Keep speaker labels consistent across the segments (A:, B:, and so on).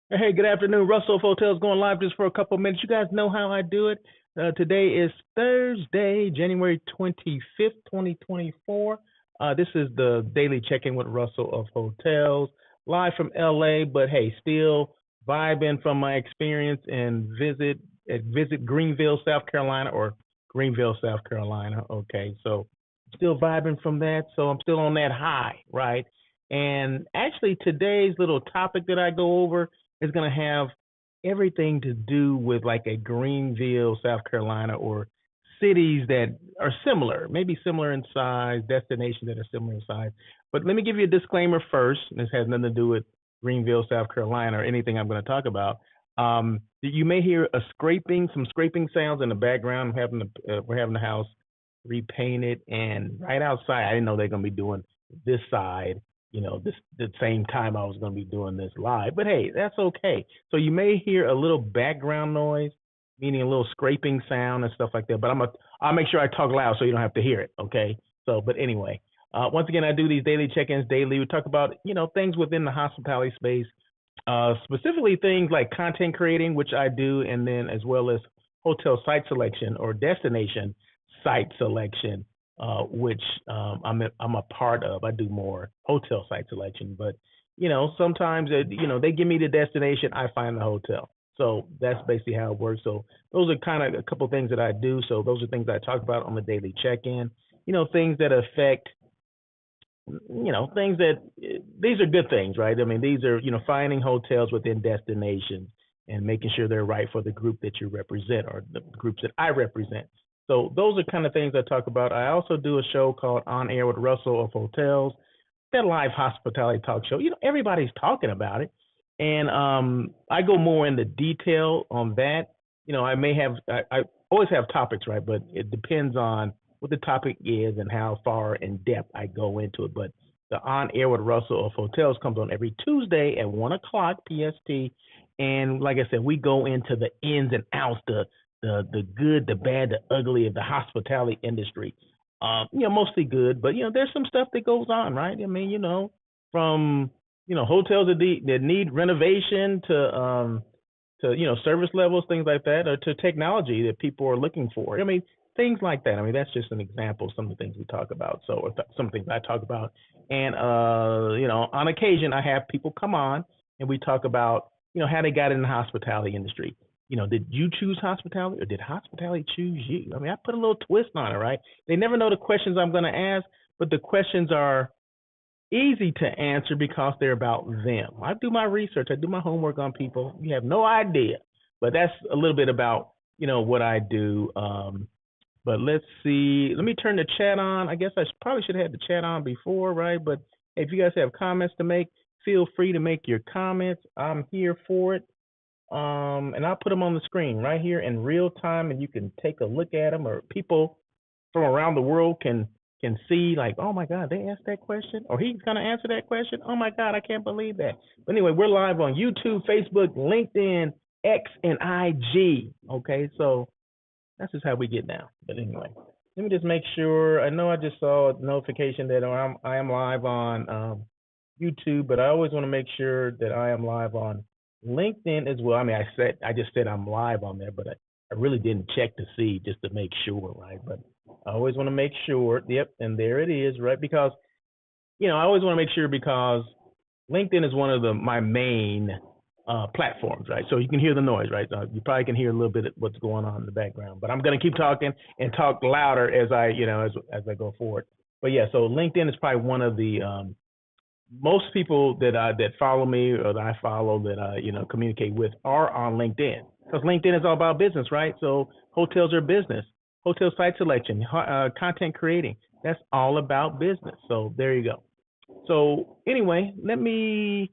A: Hey, good afternoon. Russell Hotels going live just for a couple minutes. You guys know how I do it. Today is Thursday, January 25th, 2024. This is the daily check-in with Russell of Hotels, live from LA, but hey, still vibing from my experience and visit Greenville, South Carolina, or Greenville, South Carolina. Okay, so still vibing from that. So I'm still on that high, right? And actually, today's little topic that I go over is going to have everything to do with like a Greenville, South Carolina, or cities that are similar, maybe similar in size, destinations that are similar in size. But let me give you a disclaimer first. This has nothing to do with Greenville, South Carolina, or anything I'm going to talk about. You may hear some scraping sounds in the background. We're having the house repainted, and right outside, I didn't know they're going to be doing this side this the same time I was going to be doing this live. But hey, that's okay. So you may hear a little background noise, meaning a little scraping sound and stuff like that. But I'll make sure I talk loud so you don't have to hear it. Okay. So, but anyway, once again, I do these daily check-ins daily. We talk about things within the hospitality space, specifically things like content creating, which I do, and then as well as hotel site selection or destination site selection, which I'm a part of. I do more hotel site selection, but sometimes they give me the destination, I find the hotel. So that's basically how it works. So those are kind of a couple of things that I do. So those are things I talk about on the daily check-in. Things that affect things that these are good things, right? I mean, these are, finding hotels within destinations and making sure they're right for the group that you represent or the groups that I represent. So those are kind of things I talk about. I also do a show called On Air with Russell of Hotels, that live hospitality talk show. Everybody's talking about it. And I go more into detail on that. I always have topics, right? But it depends on what the topic is and how far in depth I go into it. But the On Air with Russell of Hotels comes on every Tuesday at 1 o'clock PST. And like I said, we go into the ins and outs, the good, the bad, the ugly of the hospitality industry. Mostly good, but there's some stuff that goes on, right? I mean, from hotels that need renovation to service levels, things like that, or to technology that people are looking for. I mean, things like that. I mean, that's just an example of some of the things we talk about. So, or some things I talk about, and on occasion I have people come on and we talk about how they got in the hospitality industry. Did you choose hospitality or did hospitality choose you? I mean, I put a little twist on it, right? They never know the questions I'm going to ask, but the questions are easy to answer because they're about them. I do my research, I do my homework on people. You have no idea, but that's a little bit about what I do. But let's see. Let me turn the chat on. I guess I probably should have had the chat on before, right? But if you guys have comments to make, feel free to make your comments. I'm here for it. And I'll put them on the screen right here in real time, and you can take a look at them, or people from around the world can see like, oh my God, they asked that question, or he's gonna answer that question. Oh my God, I can't believe that. But anyway, we're live on YouTube, Facebook, LinkedIn, X, and IG. Okay, so that's just how we get down. But anyway, let me just make sure. I know I just saw a notification that I am live on YouTube, but I always want to make sure that I am live on LinkedIn as well. I mean, I just said I'm live on there, but I really didn't check to see just to make sure, right? But I always want to make sure. Yep, and there it is, right? Because I always want to make sure because LinkedIn is one of my main platforms, right? So you can hear the noise, right? You probably can hear a little bit of what's going on in the background, but I'm going to keep talking and talk louder as I, as I go forward. But yeah, so LinkedIn is probably one of the most people that follow me or that I follow that I communicate with are on LinkedIn, because LinkedIn is all about business, right? So hotels are business, hotel site selection, content creating. That's all about business. So there you go. So anyway, let me,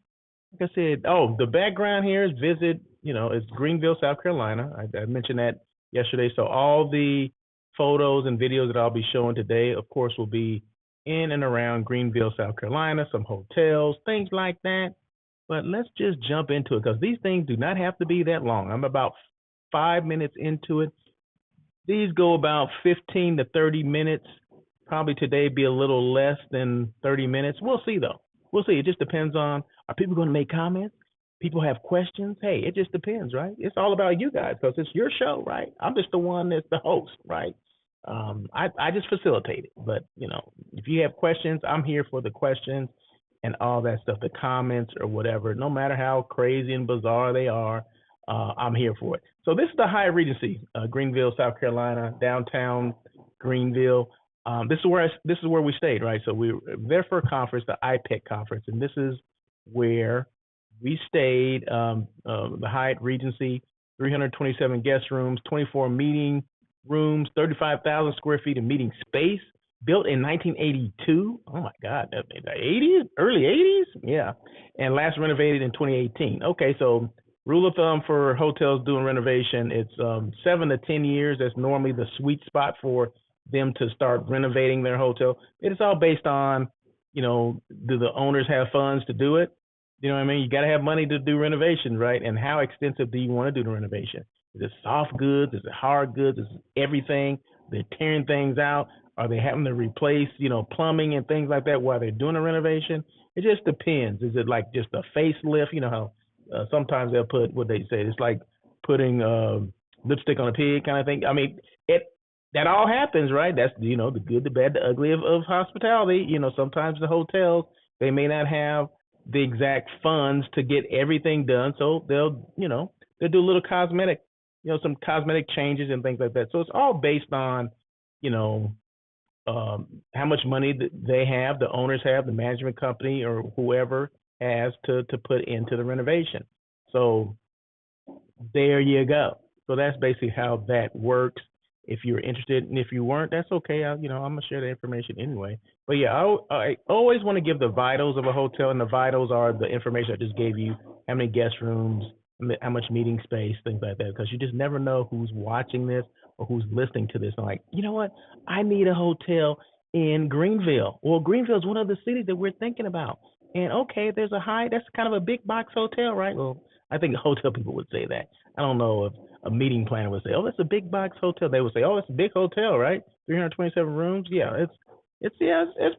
A: like I said, oh, the background here is it's Greenville, South Carolina. I mentioned that yesterday. So all the photos and videos that I'll be showing today, of course, will be in and around Greenville, South Carolina, some hotels, things like that. But let's just jump into it because these things do not have to be that long. I'm about 5 minutes into it. These go about 15 to 30 minutes. Probably today be a little less than 30 minutes. We'll see though. We'll see. It just depends on, are people going to make comments? people have questions, hey, it just depends, right? It's all about you guys because it's your show, right? I'm just the one that's the host, right? I just facilitate it. But, if you have questions, I'm here for the questions and all that stuff, the comments or whatever, no matter how crazy and bizarre they are, I'm here for it. So this is the Hyatt Regency, Greenville, South Carolina, downtown Greenville. This is where we stayed, right? So we were there for a conference, the IPEC conference, and this is where we stayed. The Hyatt Regency, 327 guest rooms, 24 meeting rooms, 35,000 square feet of meeting space, built in 1982. Oh my God, the 80s, early 80s, yeah, and last renovated in 2018. Okay, so rule of thumb for hotels doing renovation, it's 7 to 10 years. That's normally the sweet spot for them to start renovating their hotel. It's all based on, do the owners have funds to do it? You know what I mean? You got to have money to do renovations, right? And how extensive do you want to do the renovation? Is it soft goods? Is it hard goods? Is it everything? They're tearing things out. Are they having to replace, plumbing and things like that while they're doing a renovation? It just depends. Is it like just a facelift? You know how sometimes they'll put what they say. It's like putting lipstick on a pig kind of thing. I mean, that all happens, right? That's the good, the bad, the ugly of hospitality. Sometimes the hotels, they may not have the exact funds to get everything done, so they'll do a little cosmetic, some cosmetic changes and things like that. So it's all based on how much money they have, the owners have, the management company or whoever has to put into the renovation. So there you go. So that's basically how that works. If you're interested, and if you weren't, that's okay. I'm gonna share the information anyway. But yeah, I always want to give the vitals of a hotel, and the vitals are the information I just gave you: how many guest rooms, how much meeting space, things like that. Because you just never know who's watching this or who's listening to this. And like, you know what? I need a hotel in Greenville. Well, Greenville is one of the cities that we're thinking about. And okay, there's a Hyatt. That's kind of a big box hotel, right? Well, I think hotel people would say that. I don't know if a meeting planner would say, "Oh, that's a big box hotel." They would say, "Oh, it's a big hotel, right? 327 rooms. Yeah, it's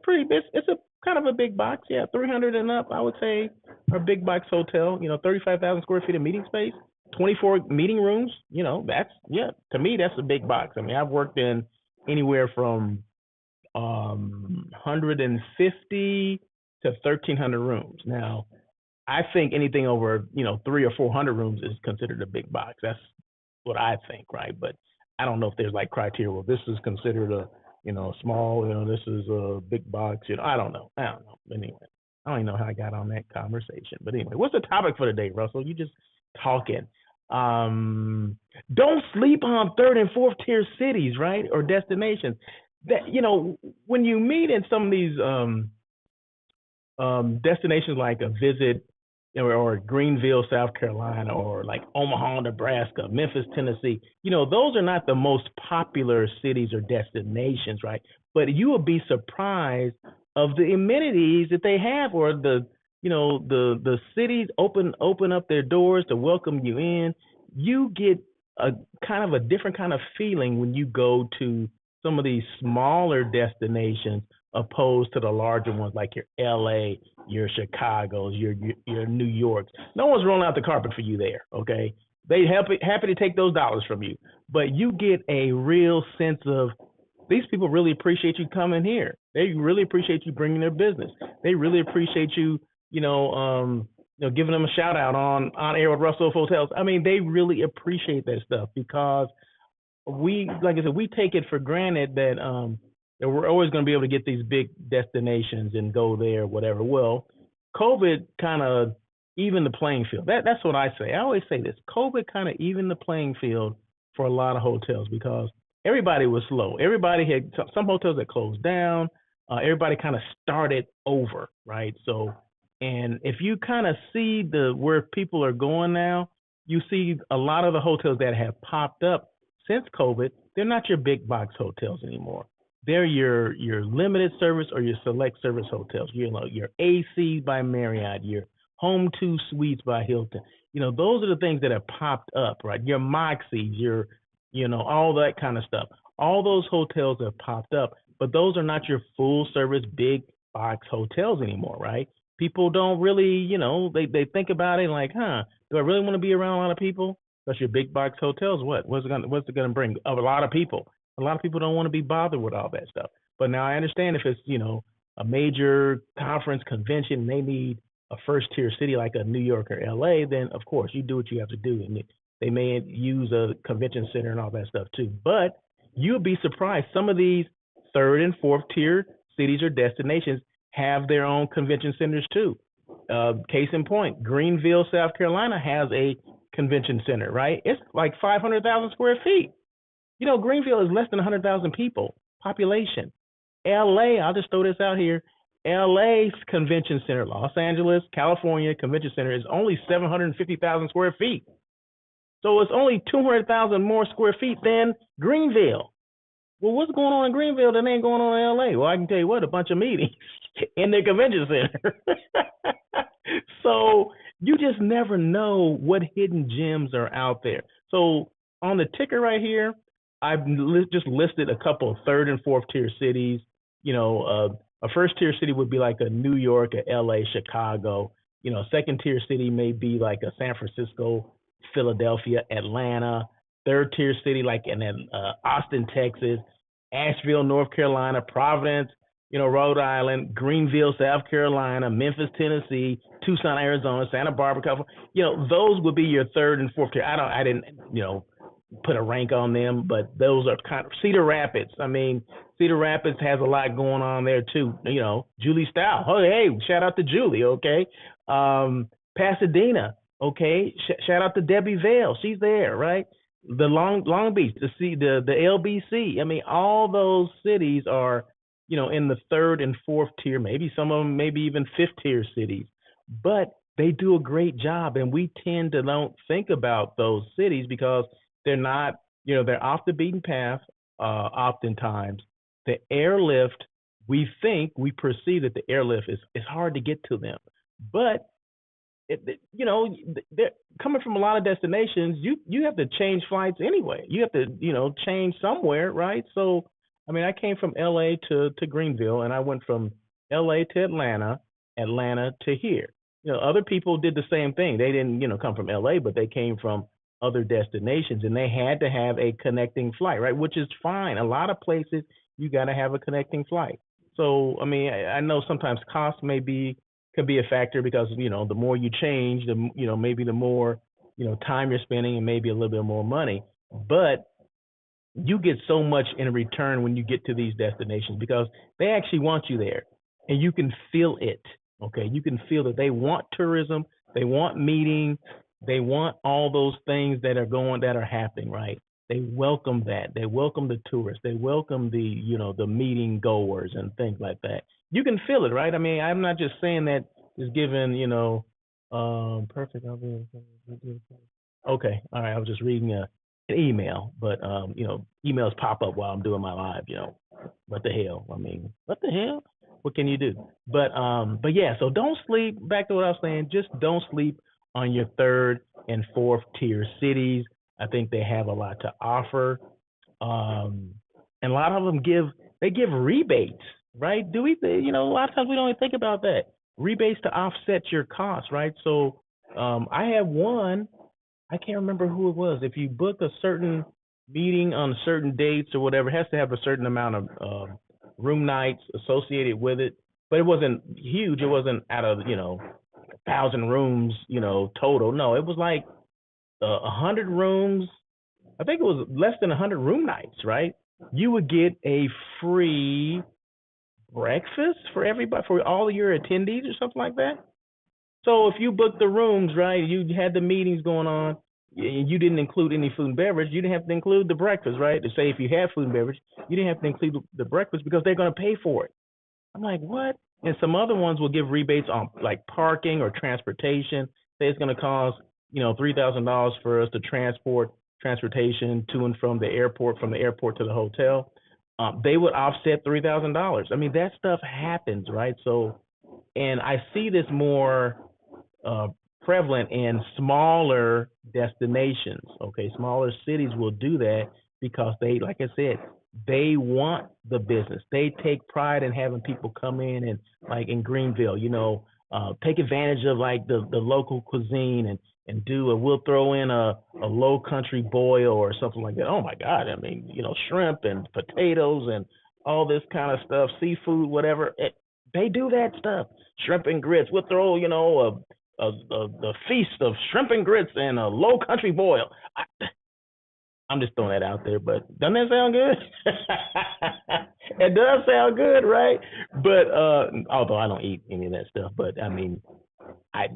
A: pretty big. It's a kind of a big box. Yeah, 300 and up, I would say, a big box hotel. 35,000 square feet of meeting space, 24 meeting rooms. To me, that's a big box. I mean, I've worked in anywhere from 150 to 1,300 rooms. Now, I think anything over 300 or 400 rooms is considered a big box. That's what I think, right? But I don't know if there's like criteria. Well, this is considered a small. This is a big box. I don't know. But anyway, I don't even know how I got on that conversation. But anyway, what's the topic for today, Russell? You just talking. Don't sleep on third and fourth tier cities, right, or destinations. That when you meet in some of these destinations like a Visit or Greenville, South Carolina, or like Omaha, Nebraska, Memphis, Tennessee, those are not the most popular cities or destinations, right? But you will be surprised of the amenities that they have, or the cities open up their doors to welcome you in. You get a kind of a different kind of feeling when you go to some of these smaller destinations opposed to the larger ones like your LA, your Chicago's, your New York's. No one's rolling out the carpet for you there, okay? They happy to take those dollars from you, but you get a real sense of these people really appreciate you coming here. They really appreciate you bringing their business. They really appreciate you, giving them a shout out on air with Russell Hotels. I mean, they really appreciate that stuff because like I said, we take it for granted that we're always going to be able to get these big destinations and go there, whatever. Well, COVID kind of evened the playing field. That's what I say. I always say this. COVID kind of evened the playing field for a lot of hotels because everybody was slow. Everybody had some hotels that closed down. Everybody kind of started over, right? So, and if you kind of see where people are going now, you see a lot of the hotels that have popped up since COVID, they're not your big box hotels anymore. They're your limited service or your select service hotels. Your AC by Marriott, your Home2 Suites by Hilton. Those are the things that have popped up, right? Your Moxies, your all that kind of stuff. All those hotels have popped up, but those are not your full service big box hotels anymore, right? People don't really, they think about it like, do I really want to be around a lot of people? Because your big box hotels, what's it gonna bring? A lot of people. A lot of people don't want to be bothered with all that stuff. But now I understand if it's, a major conference convention and they need a first tier city like a New York or LA, then of course you do what you have to do. And they may use a convention center and all that stuff too. But you'll be surprised. Some of these third and fourth tier cities or destinations have their own convention centers too. Case in point, Greenville, South Carolina has a convention center, right? It's like 500,000 square feet. Greenville is less than 100,000 people population. LA, I'll just throw this out here. LA's convention center, Los Angeles, California convention center is only 750,000 square feet. So it's only 200,000 more square feet than Greenville. Well, what's going on in Greenville that ain't going on in LA? Well, I can tell you what, a bunch of meetings in their convention center. So you just never know what hidden gems are out there. So on the ticker right here, I've just listed a couple of third and fourth tier cities. A first tier city would be like a New York, a LA, Chicago. Second tier city may be like a San Francisco, Philadelphia, Atlanta. Third tier city like in Austin, Texas, Asheville, North Carolina, Providence, Rhode Island, Greenville, South Carolina, Memphis, Tennessee, Tucson, Arizona, Santa Barbara, California. Those would be your third and fourth tier. I didn't, put a rank on them, but those are kind of Cedar Rapids. I mean, Cedar Rapids has a lot going on there too. Julie Style. Oh, hey, shout out to Julie. Okay. Pasadena. Okay. Shout out to Debbie Vale. She's there, right? The Long Beach, the LBC. I mean, all those cities are, in the third and fourth tier, maybe some of them, maybe even fifth tier cities, but they do a great job. And we tend to don't think about those cities because they're not, they're off the beaten path. Oftentimes the airlift, we perceive that the airlift is hard to get to them, but they're coming from a lot of destinations. You have to change flights anyway. You have to, change somewhere, right? So, I mean, I came from LA to Greenville, and I went from LA to Atlanta to here. Other people did the same thing. They didn't, come from LA, but they came from other destinations, and they had to have a connecting flight, right? Which is fine. A lot of places you got to have a connecting flight. So, I mean, I know sometimes cost could be a factor because, the more you change, maybe the more, time you're spending and maybe a little bit more money. But you get so much in return when you get to these destinations because they actually want you there and you can feel it. Okay. You can feel that they want tourism. They want meetings. They want all those things that are happening, right? They welcome that. They welcome the tourists. They welcome the meeting goers and things like that. You can feel it, right? I mean, I'm not just saying that is given, perfect. Okay. All right. I was just reading an email, but, emails pop up while I'm doing my live, what the hell? I mean, what the hell? What can you do? But yeah, so don't sleep. Back to what I was saying, just don't sleep on your third and fourth tier cities. I think they have a lot to offer. And a lot of them give rebates, right? Do we, a lot of times we don't even think about that. Rebates to offset your costs, right? So I have one, I can't remember who it was. If you book a certain meeting on certain dates or whatever, it has to have a certain amount of room nights associated with it. But it wasn't huge. It wasn't out of, 1,000 rooms, total. No, it was like 100 rooms. I think it was less than 100 room nights, right? You would get a free breakfast for everybody, for all of your attendees or something like that. So if you booked the rooms, right, you had the meetings going on, and you didn't include any food and beverage, you didn't have to include the breakfast, right? To say if you had food and beverage, you didn't have to include the breakfast because they're going to pay for it. I'm like, what? And some other ones will give rebates on like parking or transportation. Say it's going to cost, $3,000 for us to transportation to and from the airport to the hotel. They would offset $3,000. I mean, that stuff happens, right? So, and I see this more prevalent in smaller destinations. Okay, smaller cities will do that because they, like I said, they want the business. They take pride in having people come in and like in Greenville, take advantage of like the local cuisine and we'll throw in a low country boil or something like that. Oh my God. I mean, shrimp and potatoes and all this kind of stuff, seafood, whatever. They do that stuff. Shrimp and grits. We'll throw, a feast of shrimp and grits and a low country boil. I'm just throwing that out there, but doesn't that sound good? It does sound good, right? But although I don't eat any of that stuff, but I mean,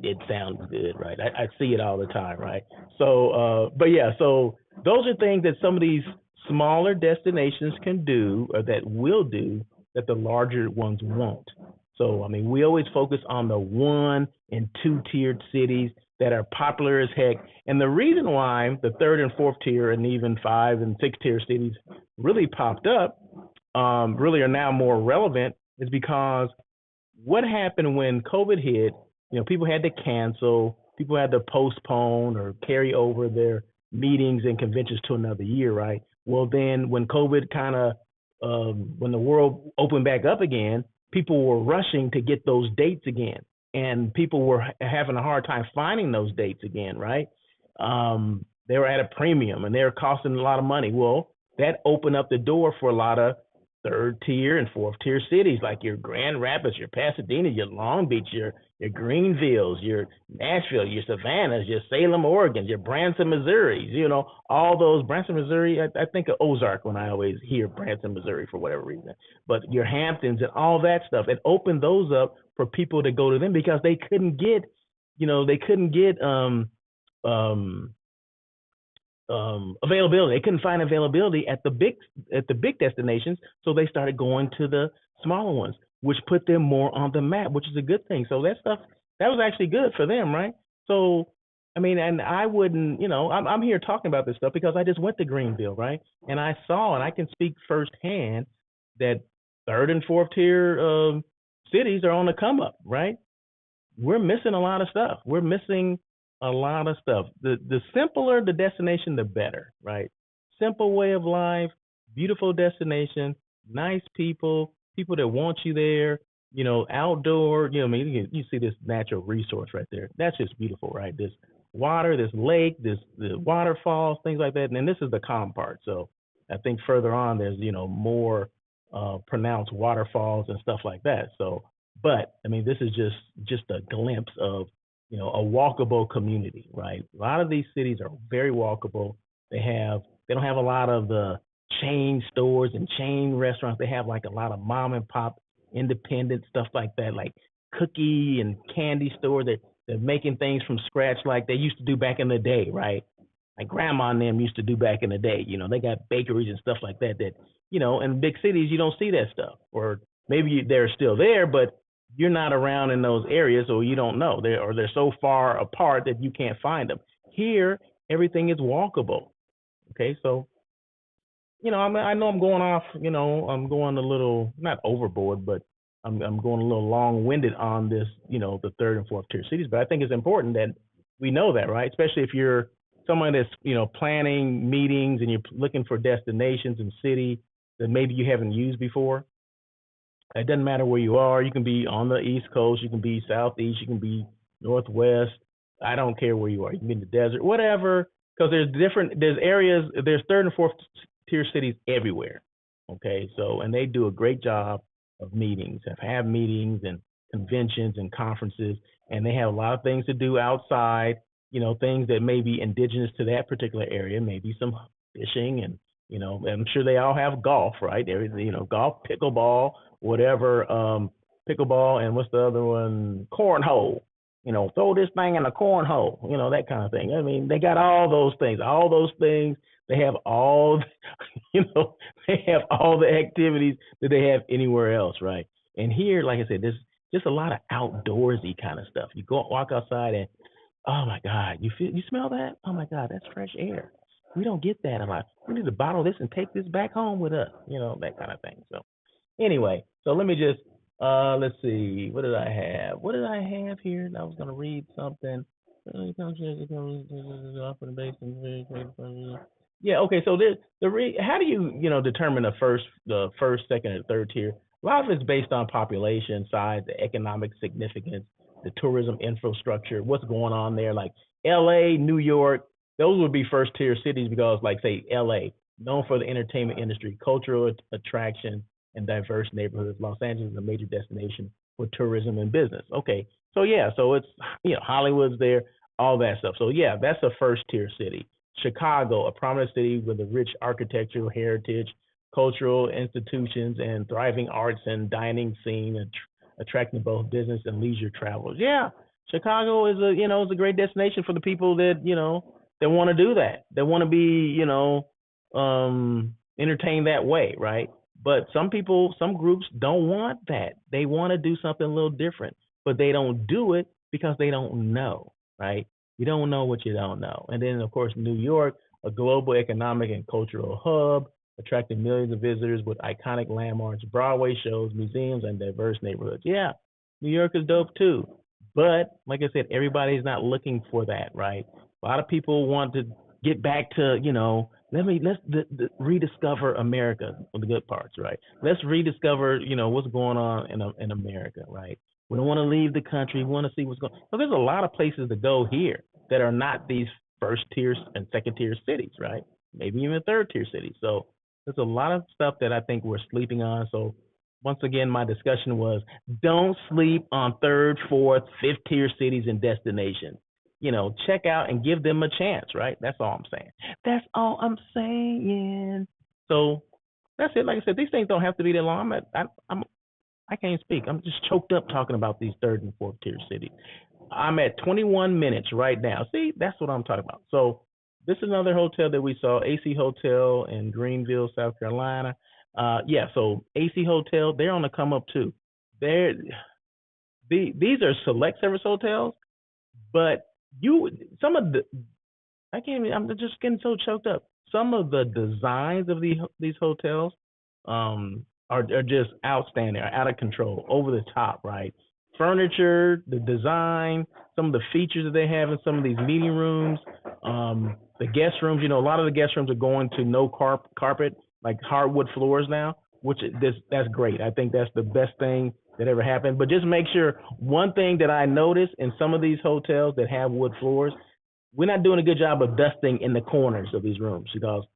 A: it sounds good, right? I see it all the time, right? So, but yeah, so those are things that some of these smaller destinations can do or that will do that the larger ones won't. So, I mean, we always focus on the 1 and 2 tiered cities that are popular as heck. And the reason why the 3rd and 4th tier and even 5 and 6 tier cities really popped up, really are now more relevant is because what happened when COVID hit, people had to cancel, people had to postpone or carry over their meetings and conventions to another year, right? Well, then when COVID kind of, when the world opened back up again, people were rushing to get those dates again. And people were having a hard time finding those dates again, right? They were at a premium and they were costing a lot of money. Well, that opened up the door for a lot of 3rd tier and 4th tier cities like your Grand Rapids, your Pasadena, your Long Beach, your Greenvilles, your Nashville, your Savannahs, your Salem, Oregon, your Branson, Missouri, all those. Branson, Missouri, I think of Ozark when I always hear Branson, Missouri for whatever reason. But your Hamptons and all that stuff, it opened those up for people to go to them because they couldn't get, availability. They couldn't find availability at the big destinations, so they started going to the smaller ones, which put them more on the map, which is a good thing. So that stuff that was actually good for them, right? So I mean, and I wouldn't, I'm here talking about this stuff because I just went to Greenville, right? And I saw, and I can speak firsthand that 3rd and 4th tier cities are on the come up, right? We're missing a lot of stuff. We're missing a lot of stuff. The simpler the destination, the better, right? Simple way of life, beautiful destination, nice people, people that want you there, outdoor, I mean, you see this natural resource right there. That's just beautiful, right? This water, this lake, the waterfalls, things like that. And then this is the calm part. So I think further on, there's, more pronounced waterfalls and stuff like that. So, but I mean, this is just a glimpse of a walkable community, right? A lot of these cities are very walkable. They don't have a lot of the chain stores and chain restaurants. They have like a lot of mom and pop independent stuff like that, like cookie and candy stores that they're making things from scratch like they used to do back in the day, right? Like grandma and them used to do back in the day. They got bakeries and stuff like that in big cities, you don't see that stuff. Or maybe they're still there, but you're not around in those areas, or you don't know. They're so far apart that you can't find them. Here, everything is walkable. Okay, so I know I'm going off. I'm going a little not overboard, but I'm going a little long-winded on this. The 3rd and 4th tier cities, but I think it's important that we know that, right? Especially if you're someone that's planning meetings and you're looking for destinations and city that maybe you haven't used before. It doesn't matter where you are. You can be on the East Coast. You can be Southeast. You can be Northwest. I don't care where you are. You can be in the desert, whatever. Because there's areas, there's 3rd and 4th tier cities everywhere. Okay, so and they do a great job of meetings, have meetings and conventions and conferences, and they have a lot of things to do outside. Things that may be indigenous to that particular area, maybe some fishing and I'm sure they all have golf, right? Golf, pickleball, whatever, pickleball, and what's the other one? Cornhole. Throw this thing in a cornhole, that kind of thing. I mean, they got all those things. They have all, they have all the activities that they have anywhere else, right? And here, like I said, there's just a lot of outdoorsy kind of stuff. You go walk outside and, oh my God, you smell that? Oh my God, that's fresh air. We don't get that a lot. We need to bottle this and take this back home with us, that kind of thing. So anyway, so let me just, let's see, what did I have? What did I have here? I was going to read something. Yeah, okay, so how do you, determine the first, second, and third tier? A lot of it's based on population, size, the economic significance, the tourism infrastructure, what's going on there. Like LA, New York, those would be first tier cities because, like, say, LA, known for the entertainment industry, cultural attraction, and diverse neighborhoods. Los Angeles is a major destination for tourism and business. Okay, so yeah, so it's, Hollywood's there, all that stuff. So yeah, that's a first tier city. Chicago, a prominent city with a rich architectural heritage, cultural institutions, and thriving arts and dining scene, attracting both business and leisure travelers. Yeah, Chicago is is a great destination for the people that that want to do that. That want to be entertained that way, right? But some people, some groups don't want that. They want to do something a little different, but they don't do it because they don't know, right? You don't know what you don't know. And then, of course, New York, a global economic and cultural hub, attracting millions of visitors with iconic landmarks, Broadway shows, museums, and diverse neighborhoods. Yeah, New York is dope too. But like I said, everybody's not looking for that, right? A lot of people want to get back to, let's rediscover America, the good parts, right? Let's rediscover, what's going on in America, right? We don't want to leave the country. We want to see what's going on. So there's a lot of places to go here that are not these first tier and second tier cities, right? Maybe even third tier cities. So there's a lot of stuff that I think we're sleeping on. So once again, my discussion was don't sleep on third, fourth, fifth tier cities and destinations. Check out and give them a chance, right? That's all I'm saying. That's all I'm saying. So that's it. Like I said, these things don't have to be that long. I can't speak. I'm just choked up talking about these third and fourth tier cities. I'm at 21 minutes right now. See, that's what I'm talking about. So this is another hotel that we saw, AC Hotel in Greenville, South Carolina. So AC Hotel, they're on the come up too. These are select service hotels, but I'm just getting so choked up. Some of the designs of these hotels are just outstanding, are out of control, over the top, right? Furniture, the design, some of the features that they have in some of these meeting rooms, the guest rooms. A lot of the guest rooms are going to no carpet, like hardwood floors now, which that's great. I think that's the best thing that ever happened. But just make sure, one thing that I noticed in some of these hotels that have wood floors, we're not doing a good job of dusting in the corners of these rooms because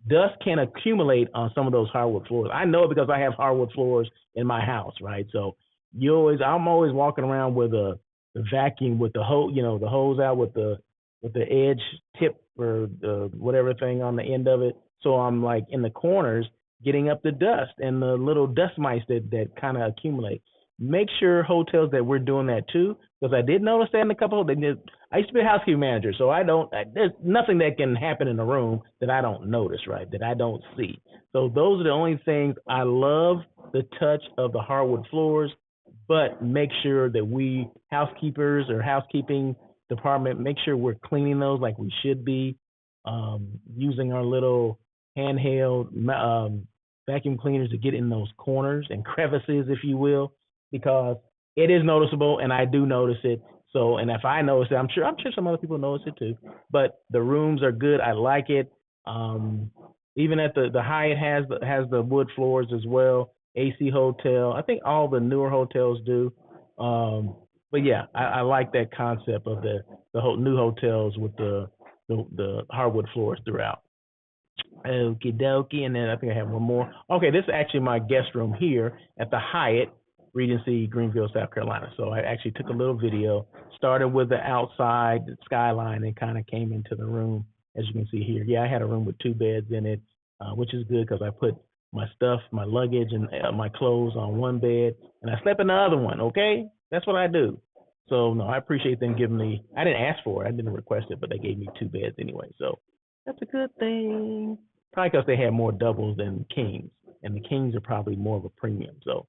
A: dust can accumulate on some of those hardwood floors. I know it because I have hardwood floors in my house, right? So I'm always walking around with the vacuum with the hose, the hose out with the edge tip or the whatever thing on the end of it. So I'm like in the corners getting up the dust and the little dust mites that kind of accumulate. Make sure hotels that we're doing that too, because I did notice that in a couple. I used to be a housekeeping manager, so there's nothing that can happen in a room that I don't notice, right? That I don't see. So those are the only things. I love the touch of the hardwood floors, but make sure that we housekeepers or housekeeping department, make sure we're cleaning those like we should be, using our little handheld vacuum cleaners to get in those corners and crevices, if you will, because it is noticeable, and I do notice it. So, and if I notice it, I'm sure some other people notice it too. But the rooms are good. I like it. Even at the Hyatt has the wood floors as well. AC Hotel. I think all the newer hotels do. But yeah, I like that concept of the new hotels with the hardwood floors throughout. Okie dokie. And then I think I have one more. Okay, this is actually my guest room here at the Hyatt Regency Greenville, South Carolina. So I actually took a little video, started with the outside skyline, and kind of came into the room, as you can see here. Yeah, I had a room with 2 beds in it, which is good because I put my stuff, my luggage, and my clothes on one bed, and I slept in the other one, okay? That's what I do. So, no, I appreciate them giving me, I didn't ask for it, I didn't request it, but they gave me 2 beds anyway, so that's a good thing. Probably because they had more doubles than kings, and the kings are probably more of a premium, so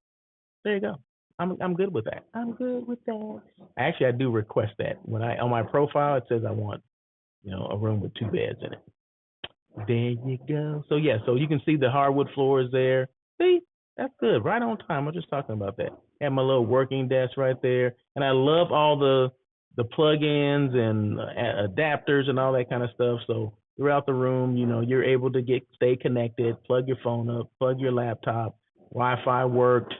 A: there you go. I'm good with that. I'm good with that. Actually, I do request that. When on my profile, it says I want, a room with 2 beds in it. There you go. So yeah, so you can see the hardwood floors there. See, that's good. Right on time. I'm just talking about that. Have my little working desk right there, and I love all the plug-ins and adapters and all that kind of stuff. So throughout the room, you're able to stay connected. Plug your phone up. Plug your laptop. Wi-Fi worked.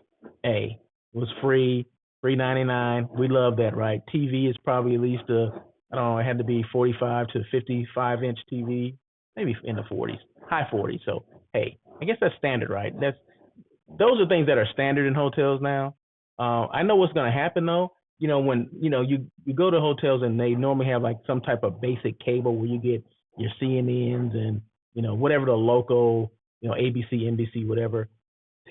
A: Hey, it was free. $3.99. We love that, right? TV is probably at least I don't know, it had to be 45 to 55-inch TV, maybe in the 40s, high 40s. So hey, I guess that's standard, right? Those are things that are standard in hotels now. I know what's going to happen though. When you go to hotels and they normally have like some type of basic cable where you get your CNNs and whatever the local ABC, NBC, whatever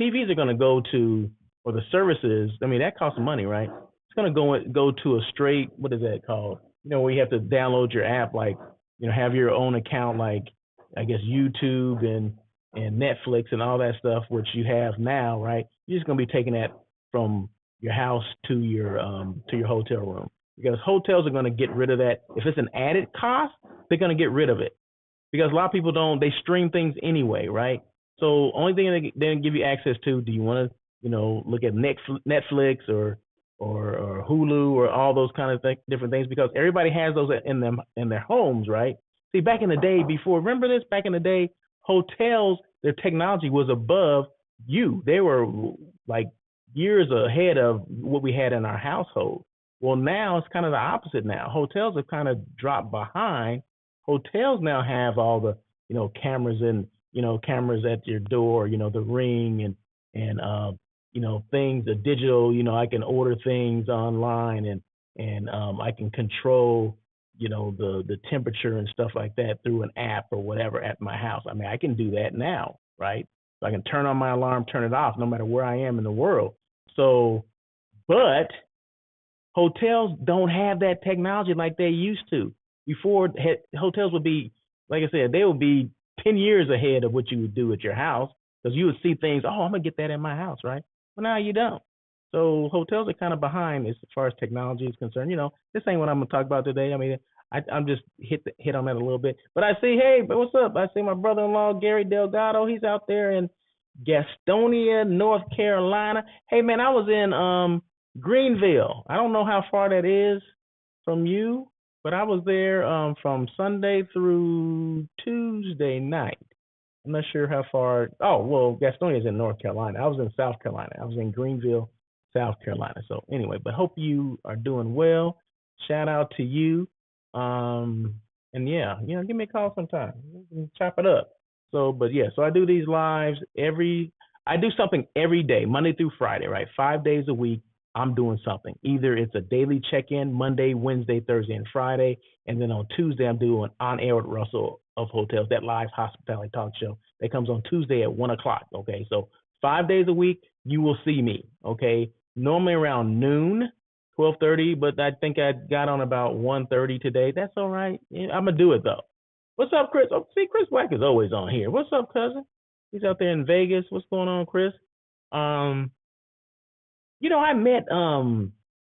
A: TVs are going to go to, or the services. I mean that costs money, right? It's going to go to a straight, what is that called? Where you have to download your app, like have your own account, like I guess YouTube and Netflix and all that stuff, which you have now, right? You're just gonna be taking that from your house to your hotel room, because hotels are gonna get rid of that. If it's an added cost, they're gonna get rid of it, because a lot of people they stream things anyway, right? So only thing they give you access to, do you want to look at Netflix or Hulu or all those kind of different things, because everybody has those in their homes, right? See, back in the day, remember this? Back in the day, hotels, their technology was above you. They were like years ahead of what we had in our household. Well, now it's kind of the opposite now. Hotels have kind of dropped behind. Hotels now have all the, cameras cameras at your door, the Ring and things, the digital, I can order things online and I can control, the temperature and stuff like that through an app or whatever at my house. I mean, I can do that now, right? So I can turn on my alarm, turn it off, no matter where I am in the world. So, but hotels don't have that technology like they used to. Before, hotels would be, like I said, they would be 10 years ahead of what you would do at your house, because you would see things, oh, I'm going to get that in my house, right? Well, now you don't. So hotels are kind of behind as far as technology is concerned. This ain't what I'm going to talk about today. I mean, I'm just hit on that a little bit. But I see, hey, but what's up? I see my brother-in-law, Gary Delgado. He's out there in Gastonia, North Carolina. Hey, man, I was in Greenville. I don't know how far that is from you, but I was there from Sunday through Tuesday night. I'm not sure how far. Oh, well, Gastonia is in North Carolina. I was in South Carolina. I was in Greenville, South Carolina. So anyway, but hope you are doing well. Shout out to you. And yeah, give me a call sometime. We can chop it up. So, but yeah, so I do these lives I do something every day, Monday through Friday, right? 5 days a week. I'm doing something. Either it's a daily check-in, Monday, Wednesday, Thursday, and Friday. And then on Tuesday, I'm doing On Air with Russell of Hotels, that live hospitality talk show that comes on Tuesday at 1 o'clock. Okay. So 5 days a week, you will see me. Okay. Normally around noon, 12:30, but I think I got on about 1:30 today. That's all right. Yeah, I'm going to do it though. What's up, Chris? Oh, see, Chris Black is always on here. What's up, cousin? He's out there in Vegas. What's going on, Chris? I met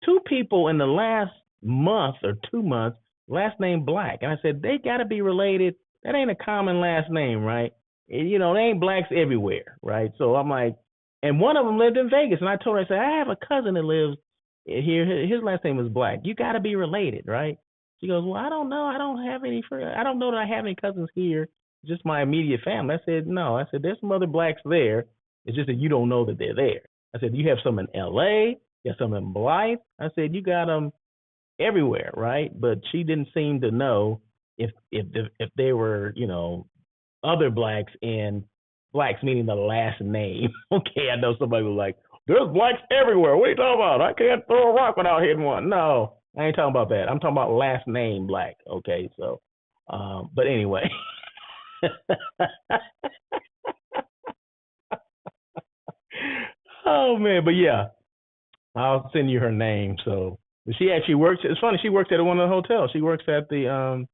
A: two people in the last month or 2 months, last name Black. And I said, they got to be related. That ain't a common last name, right? They ain't blacks everywhere, right? So I'm like, and one of them lived in Vegas. And I told her, I said, I have a cousin that lives here. His last name is Black. You got to be related, right? She goes, well, I don't know. I don't know that I have any cousins here. Just my immediate family. I said, no. I said, there's some other blacks there. It's just that you don't know that they're there. I said, you have some in LA, you have some in Blythe. I said, you got them everywhere, right? But she didn't seem to know if they were, other blacks, and blacks meaning the last name. Okay, I know somebody was like, there's blacks everywhere. What are you talking about? I can't throw a rock without hitting one. No, I ain't talking about that. I'm talking about last name Black. Okay, so, but anyway. Oh man, but yeah, I'll send you her name. So she actually works. It's funny. She works at one of the hotels. She works at the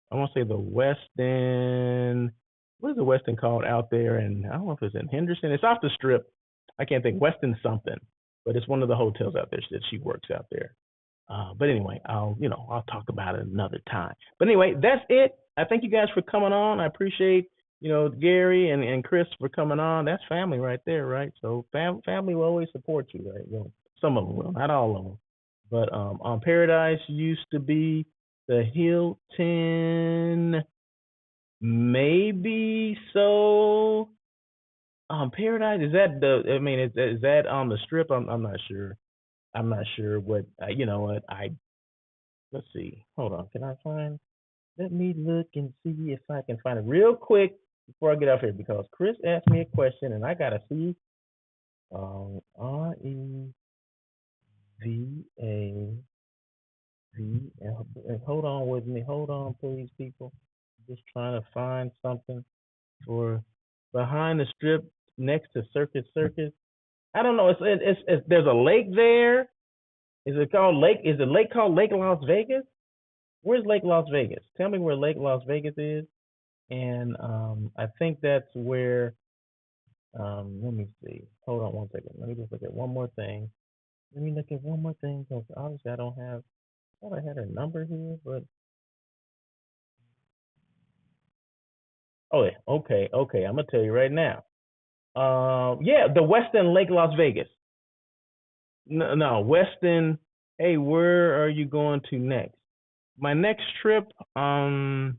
A: I want to say the Westin. What is the Westin called out there? And I don't know if it's in Henderson. It's off the Strip. I can't think. Westin something, but it's one of the hotels out there that she works out there. But anyway, I'll talk about it another time. But anyway, that's it. I thank you guys for coming on. I appreciate Gary and Chris for coming on. That's family right there, right? So family will always support you, right? Well, some of them will, not all of them. But on Paradise used to be the Hilton, maybe so. Paradise, is that is that on the Strip? I'm not sure. I'm not sure what, you know what, let's see. Hold on. Can I find, let me look and see if I can find it real quick before I get off here because Chris asked me a question and I got to see. REVAV. Hold on with me. Hold on, please, people. Just trying to find something for behind the strip next to Circus. I don't know. It's there's a lake there. Is it called Lake? Is the lake called Lake Las Vegas? Where's Lake Las Vegas? Tell me where Lake Las Vegas is. And I think that's where. Let me see. Hold on one second. Let me just look at one more thing. Let me look at one more thing because obviously I don't have. I thought I had her number here, but oh yeah, okay. I'm gonna tell you right now. Yeah, the Westin Lake Las Vegas. No, Westin. Hey, where are you going to next? My next trip, I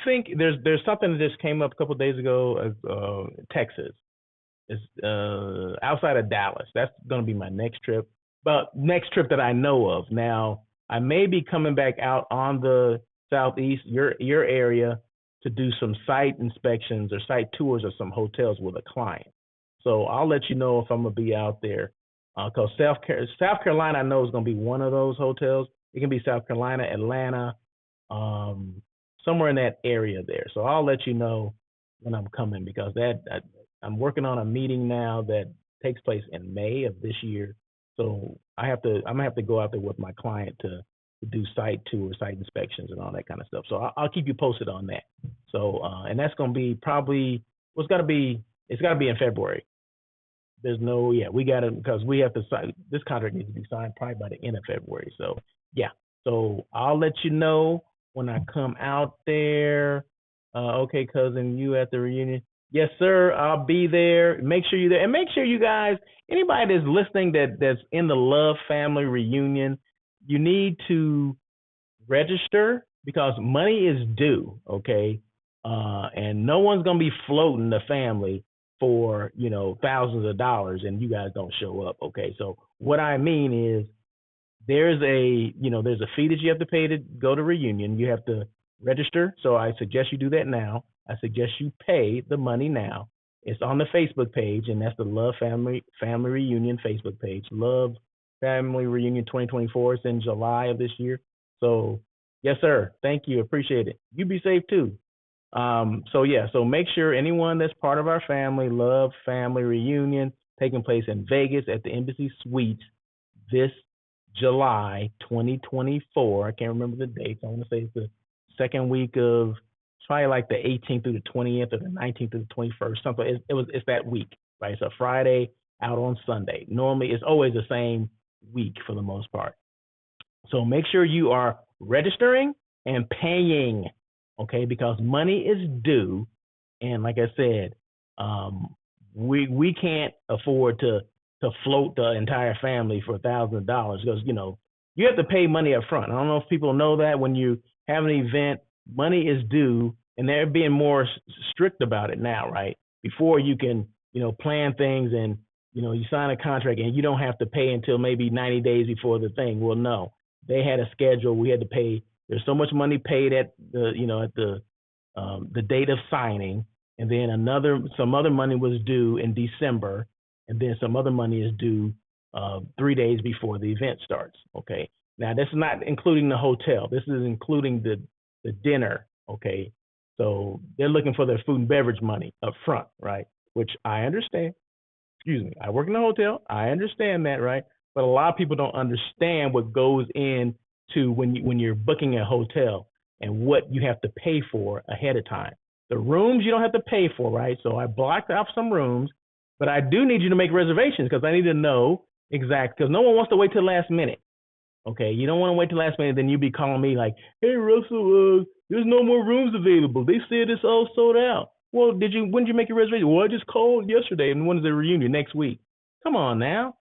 A: think there's something that just came up a couple of days ago. Texas. It's outside of Dallas. That's going to be my next trip. But next trip that I know of. Now I may be coming back out on the southeast, your area, to do some site inspections or site tours of some hotels with a client. So I'll let you know if I'm gonna be out there. Because South Carolina, I know is gonna be one of those hotels. It can be South Carolina, Atlanta, um, somewhere in that area there. So I'll let you know when I'm coming because I'm working on a meeting now that takes place in May of this year. So I'm gonna have to go out there with my client to do site tours, site inspections, and all that kind of stuff. So I'll keep you posted on that. So and that's gonna be probably it's gotta be in February. There's no, yeah, we got to, because we have to sign, this contract needs to be signed probably by the end of February. So, yeah. So I'll let you know when I come out there. Okay, cousin, you at the reunion? Yes, sir. I'll be there. Make sure you're there. And make sure you guys, anybody that's listening that's in the Love Family reunion, you need to register because money is due, okay? And no one's gonna be floating the family for thousands of dollars and you guys don't show up, okay? So what I mean is there's a fee that you have to pay to go to reunion. You have to register. So I suggest you do that now. I suggest you pay the money now. It's on the Facebook page, and that's the Love Family Reunion Facebook page. Love Family Reunion 2024. It's in July of this year. So yes, sir. Thank you. Appreciate it. You be safe too. So make sure anyone that's part of our family, Love Family Reunion, taking place in Vegas at the Embassy Suites this July 2024. I can't remember the dates. I want to say it's the second week of probably like the 18th through the 20th or the 19th through the 21st. Something. It's that week, right? It's a Friday out on Sunday. Normally, it's always the same week for the most part. So make sure you are registering and paying, okay? Because money is due, and like I said, we can't afford to float the entire family for $1,000 because you have to pay money up front. I don't know if people know that when you have an event, money is due, and they're being more strict about it now, right? Before you can plan things and you sign a contract and you don't have to pay until maybe 90 days before the thing. Well, no, they had a schedule. We had to pay. There's so much money paid at the date of signing, and then some other money was due in December, and then some other money is due 3 days before the event starts. Okay, now this is not including the hotel. This is including the dinner. Okay, so they're looking for their food and beverage money up front, right? Which I understand. Excuse me. I work in a hotel. I understand that, right? But a lot of people don't understand what goes into when you're booking a hotel and what you have to pay for ahead of time. The rooms you don't have to pay for, right? So I blocked off some rooms, but I do need you to make reservations because I need to know exact, because no one wants to wait till the last minute. Okay, you don't want to wait till the last minute, then you be calling me like, hey Russell, there's no more rooms available. They said it's all sold out. Well, when did you make your reservation? Well, I just called yesterday, and when is the reunion? Next week. Come on now.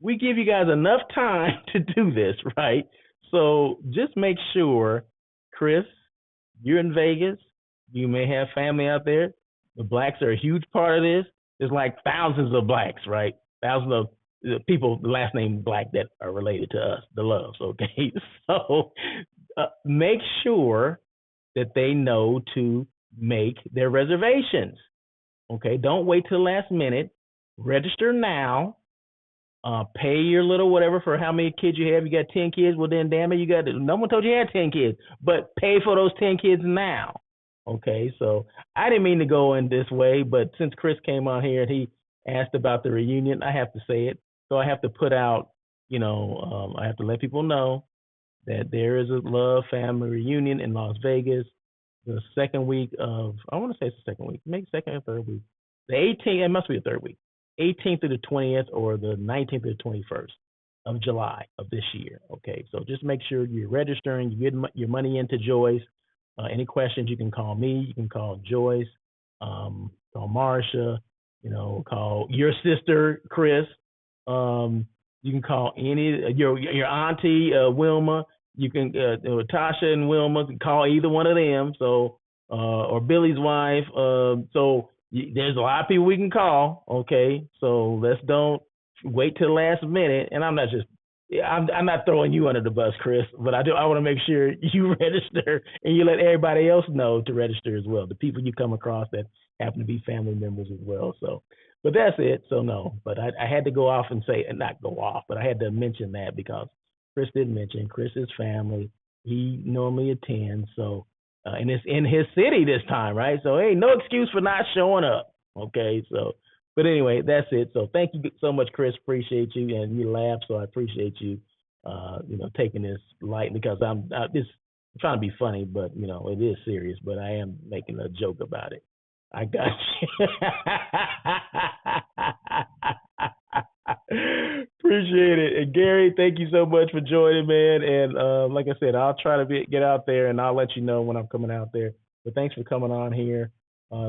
A: We give you guys enough time to do this, right? So just make sure, Chris, you're in Vegas. You may have family out there. The blacks are a huge part of this. There's like thousands of blacks, right? Thousands of the people, the last name Black that are related to us, the Loves. Okay, so make sure that they know to make their reservations. Okay, don't wait till the last minute. Register now. Pay your little whatever for how many kids you have. You got 10 kids, well then damn it, you got no one told you you had 10 kids, but pay for those 10 kids now. Okay, so I didn't mean to go in this way, but since Chris came on here and he asked about the reunion, I have to say it. So I have to put out, I have to let people know that there is a Love Family reunion in Las Vegas the second week of, I want to say it's the second week, maybe second or third week. The 18th, it must be the third week, 18th to the 20th or the 19th to the 21st of July of this year. Okay, so just make sure you're registering, you get your money into Joyce. Any questions, you can call me, you can call Joyce, call Marsha, call your sister, Chris. You can call any your auntie Wilma. You can Tasha and Wilma can call either one of them. So or Billy's wife. So there's a lot of people we can call. Okay, so let's don't wait till the last minute. And I'm not throwing you under the bus, Chris, but I want to make sure you register and you let everybody else know to register as well. The people you come across that happen to be family members as well. So, but that's it. So no, but I had to go off and say, and not go off, but I had to mention that because Chris did mention Chris's family. He normally attends. So, and it's in his city this time, right? So, hey, no excuse for not showing up. Okay. So, but anyway, that's it. So thank you so much, Chris. Appreciate you, and you laugh, so I appreciate you, taking this light because I'm just trying to be funny, but it is serious. But I am making a joke about it. I got you. Appreciate it. And Gary, thank you so much for joining, man. And like I said, I'll try to get out there, and I'll let you know when I'm coming out there. But thanks for coming on here.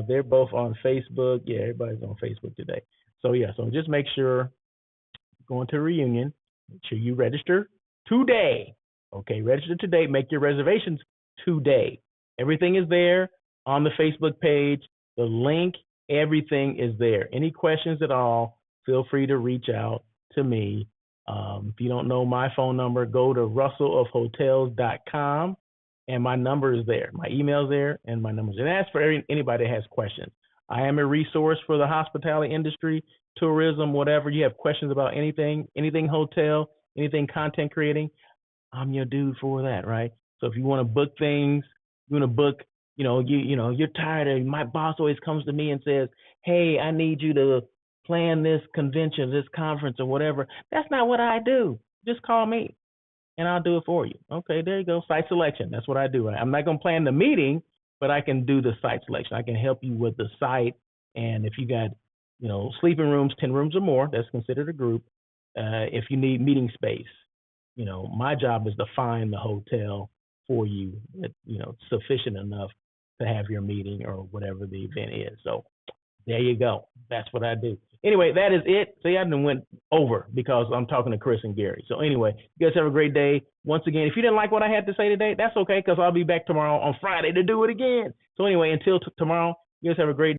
A: They're both on Facebook. Yeah, everybody's on Facebook today. So yeah, so just make sure going to a reunion, make sure you register today. Okay, register today. Make your reservations today. Everything is there on the Facebook page. The link, everything is there. Any questions at all, feel free to reach out to me. If you don't know my phone number, go to russellofhotels.com. And my number is there. My email's there, and my number's there. And ask for anybody that has questions. I am a resource for the hospitality industry, tourism, whatever. You have questions about anything hotel, anything content creating, I'm your dude for that, right? So if you want to book things, you want to book, you're tired of, my boss always comes to me and says, hey, I need you to plan this convention, this conference or whatever. That's not what I do. Just call me. And I'll do it for you. Okay, there you go. Site selection. That's what I do. Right? I'm not going to plan the meeting, but I can do the site selection. I can help you with the site. And if you got, sleeping rooms, 10 rooms or more, that's considered a group. If you need meeting space, my job is to find the hotel for you that, sufficient enough to have your meeting or whatever the event is. So there you go. That's what I do. Anyway, that is it. See, I done went over because I'm talking to Chris and Gary. So anyway, you guys have a great day. Once again, if you didn't like what I had to say today, that's okay because I'll be back tomorrow on Friday to do it again. So anyway, until tomorrow, you guys have a great day.